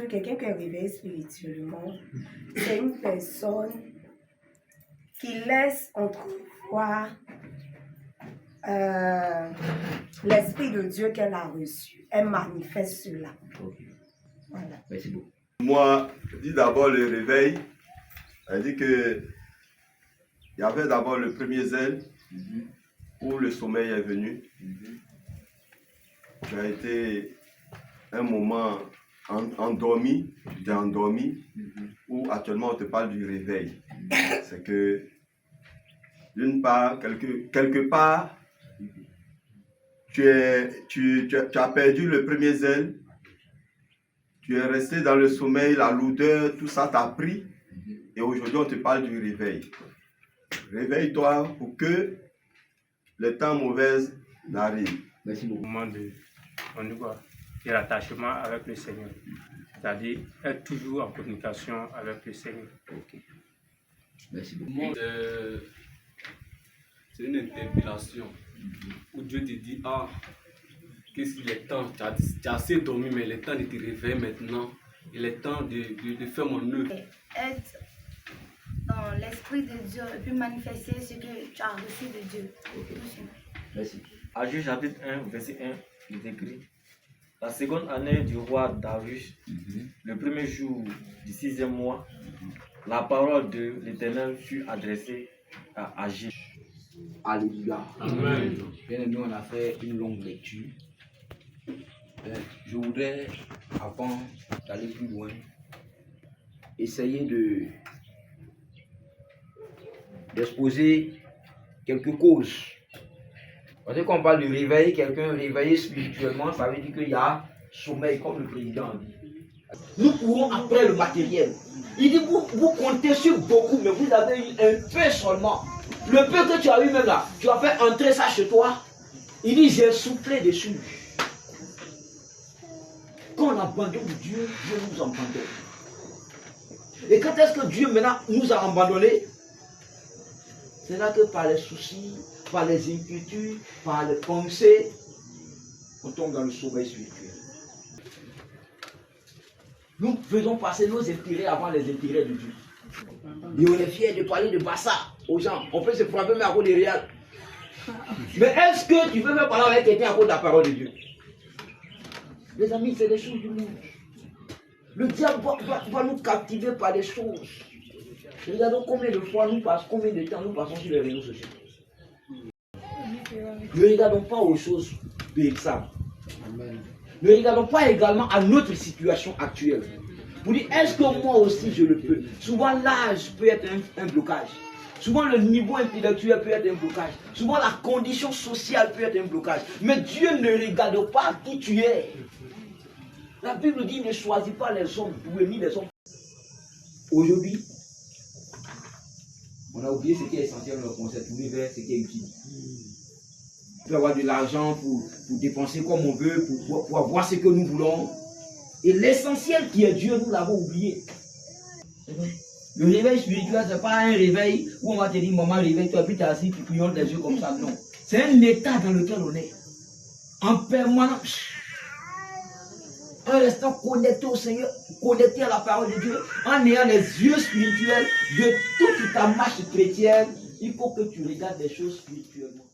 Quelqu'un qui est réveillé spirituellement, c'est une personne qui laisse entrevoir l'Esprit de Dieu qu'elle a reçu. Elle manifeste cela. Okay. Voilà. Merci beaucoup. Moi, je dis d'abord le réveil. Elle dit que il y avait d'abord le premier zèle où le sommeil est venu. Ça a été un moment endormi, tu es endormi, où actuellement on te parle du réveil. C'est que, d'une part, quelque part, tu as perdu le premier zèle, tu es resté dans le sommeil, la lourdeur, tout ça t'a pris, et aujourd'hui on te parle du réveil. Réveille-toi pour que les temps mauvais n'arrivent. Merci beaucoup. Et l'attachement avec le Seigneur, c'est-à-dire être toujours en communication avec le Seigneur. Ok. Merci beaucoup. C'est une interpellation où Dieu te dit, ah, qu'est-ce qu'il est temps, tu as assez dormi, mais il est temps de te réveiller maintenant. Il est temps de faire mon œuvre. Être dans l'Esprit de Dieu et puis manifester ce que tu as reçu de Dieu. Okay. Merci. À Juge chapitre 1, verset 1, il est écrit: la seconde année du roi Darius, le premier jour du 6e mois, la parole de l'Éternel fut adressée à Agir. Alléluia. Amen. Bien aimé, on a fait une longue lecture. Je voudrais, avant d'aller plus loin, essayer d'exposer quelques causes. Parce que quand on parle de réveil, quelqu'un réveillé spirituellement, ça veut dire qu'il y a sommeil, comme le président dit. Nous courons après le matériel. Il dit, vous comptez sur beaucoup, mais vous avez eu un peu seulement. Le peu que tu as eu même là, tu as fait entrer ça chez toi. Il dit, j'ai soufflé dessus. Quand on abandonne Dieu, Dieu nous abandonne. Et quand est-ce que Dieu maintenant nous a abandonnés? C'est là que par les soucis, par les inquiétudes, par les pensées, on tombe dans le sommeil spirituel. Nous faisons passer nos intérêts avant les intérêts de Dieu. Et on est fiers de parler de Bassa aux gens. On peut se frapper mais à cause des réels. Mais est-ce que tu veux me parler avec quelqu'un à cause de la parole de Dieu? Les amis, c'est des choses du monde. Le diable va nous captiver par des choses. Regardons combien de fois combien de temps nous passons sur les réseaux sociaux. Ne regardons pas aux choses périssables. Ne regardons pas également à notre situation actuelle. Pour dire, est-ce que moi aussi je le peux? Souvent l'âge peut être un blocage. Souvent le niveau intellectuel peut être un blocage. Souvent la condition sociale peut être un blocage. Mais Dieu ne regarde pas qui tu es. La Bible dit, ne choisis pas les hommes doués ni les hommes. Aujourd'hui, on a oublié ce qui est essentiel dans le concept, pour vers ce qui est utile. On peut avoir de l'argent pour dépenser comme on veut, pour avoir ce que nous voulons. Et l'essentiel qui est Dieu, nous l'avons oublié. Le réveil spirituel, ce n'est pas un réveil où on va te dire, maman, réveille-toi, puis tu es assis, tu clignotes les yeux comme ça. Non. C'est un état dans lequel on est. En permanence. En restant connecté au Seigneur, connecté à la parole de Dieu, en ayant les yeux spirituels de toute ta marche chrétienne, il faut que tu regardes des choses spirituellement.